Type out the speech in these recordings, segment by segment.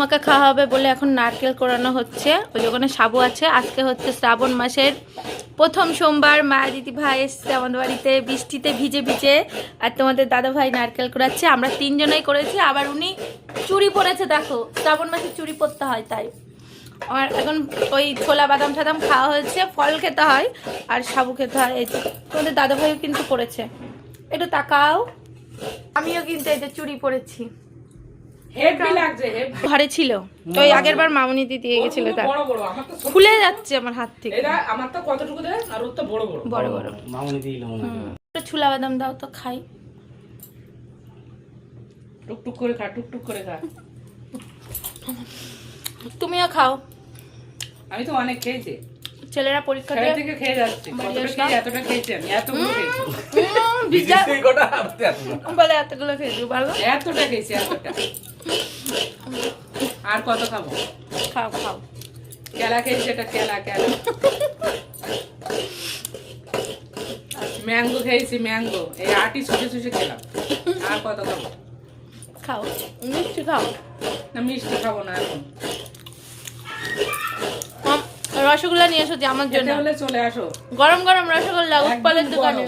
আমাকে খাওয়া হবে বলে এখন নারকেল কোরানো হচ্ছে। ওই ওখানে সাবু আছে। আজকে হচ্ছে শ্রাবণ মাসের প্রথম সোমবার। মা দিদি ভাই এসছে আমাদের বাড়িতে বৃষ্টিতে ভিজে ভিজে, আর তোমাদের দাদা ভাই নারকেল কোরাচ্ছে। আমরা তিনজনেই করেছি, আবার উনি চুড়ি পরেছে। দেখো শ্রাবণ মাসে চুড়ি পরতে হয়, তাই আমার এখন ওই ছোলা বাদাম টাদাম খাওয়া হয়েছে। ফল খেতে হয় আর সাবু খেতে হয়। এই যে তোমাদের দাদা ভাইও কিন্তু পরেছে, একটু তাকাও। আমিও কিন্তু এই যে চুড়ি পরেছি। ঘরে ছিল ওই আগের বার মামুনি দিয়ে গেছিল, তার খুলে যাচ্ছে আমার হাত থেকে। আমার তো কতটুকু দেয় আর ওর তো বড় বড় বড় বড় মামুনি দিল না। ছোলা বাদাম দাও তো খাই। টুকটুক করে খা, টুকটুক করে খা। তুমিও খাও। আমি তো অনেক খেয়েছি। ছেলেরা পরীক্ষা থেকে খেয়ে যাচ্ছে। এতটা খেয়েছি আমি, এতগুলো খেয়েছি। বলে এতগুলো খেয়েছি, ভালো এতটা খেয়েছি, এতটা। আর কত খাবো? খাও খাও। কেলা খেয়েছি, এটা কেলা কেলা। ম্যাঙ্গো খেয়েছি, ম্যাঙ্গো। এই আটি শুষে শুষে খেলাম। আর কত খাবো? খাও মিষ্টি খাও। না মিষ্টি খাবো না এখন। রসগোল্লা নিয়ে এসো যে আমার জন্য। চলে আসো। গরম গরম রসগোল্লা উৎপালের দোকানে,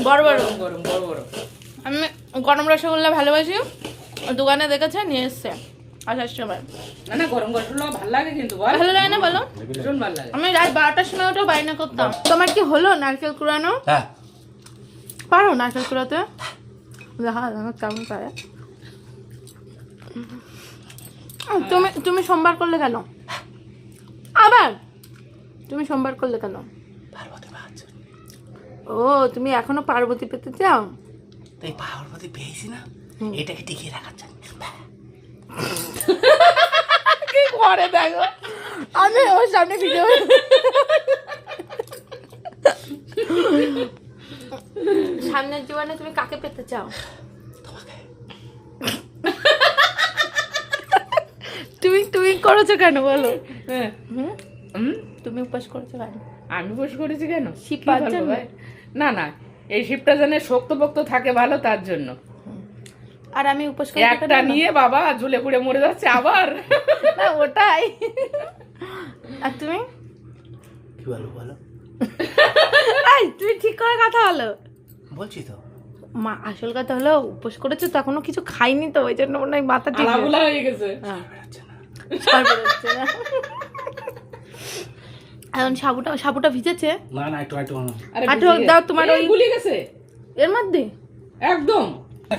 বড় বড় গরম বড় বড়। আমি গরম রসগোল্লা ভালোবাসি। দোকানে দেখেছে নিয়ে এসছে আসার সময়। না গরম রসগোল্লা ভালো লাগে, কিন্তু ভালো লাগে না বলো? ভীষণ ভালো লাগে। আমি রাত 12টার সময় ওটা বায়না করতাম। তোমার কি হলো নারকেল কুড়ানো? হ্যাঁ পারো নারকেল কুড়াতে? দেখা কেমন পারে। তুমি সোমবার করলে কেন? আবার তুমি সোমবার করলে কেন? ও তুমি এখনো পার্বতী পেতে চাও? তাই পার্বতী পেয়েছি না, এটাকে টিকিয়ে রাখার জন্য। কি করে দেখো, আমি ওর সামনে ভিডিও। সামনের জীবনে তুমি কাকে পেতে চাও? তুমি করেছো কেন বলো? তুমি উপোস করেছো কেন? আমি উপোস করেছি কেন? শিব পাচ্ছ ভাই? না এই শিবটা জানে শক্তপোক্ত থাকে ভালো, তার জন্য। আর আমি উপোস করি একটা নিয়ে বাবা ঝুলে পুড়ে মরে যাচ্ছে আবার। না ওটাই। আর তুমি কি বলো? এই তুমি ঠিক করে কথা বলো। বলছি তো মা, আসল কথা হলো উপোস করেছো তো এখনো কিছু খাইনি, তো ওই জন্য মনে হয় মাথা ঠিক হয়ে গেছে। এখন সাবুটা ভিজেছে। না একটু দাও তোমার ওই গুলি গেছে এর মধ্যে একদম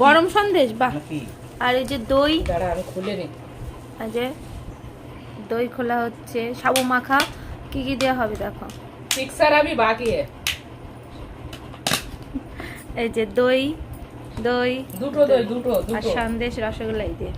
গরম সন্দেশ। বাহ। আর এই যে দই, দাঁড়া আমি খুলে নি। এই যে দই খোলা হচ্ছে। সাবু মাখা কি কি দেওয়া হবে দেখো। মিক্সার আমি বাকি এই যে দই দুটো আর সন্দেশ রসগোল্লা এই দিয়ে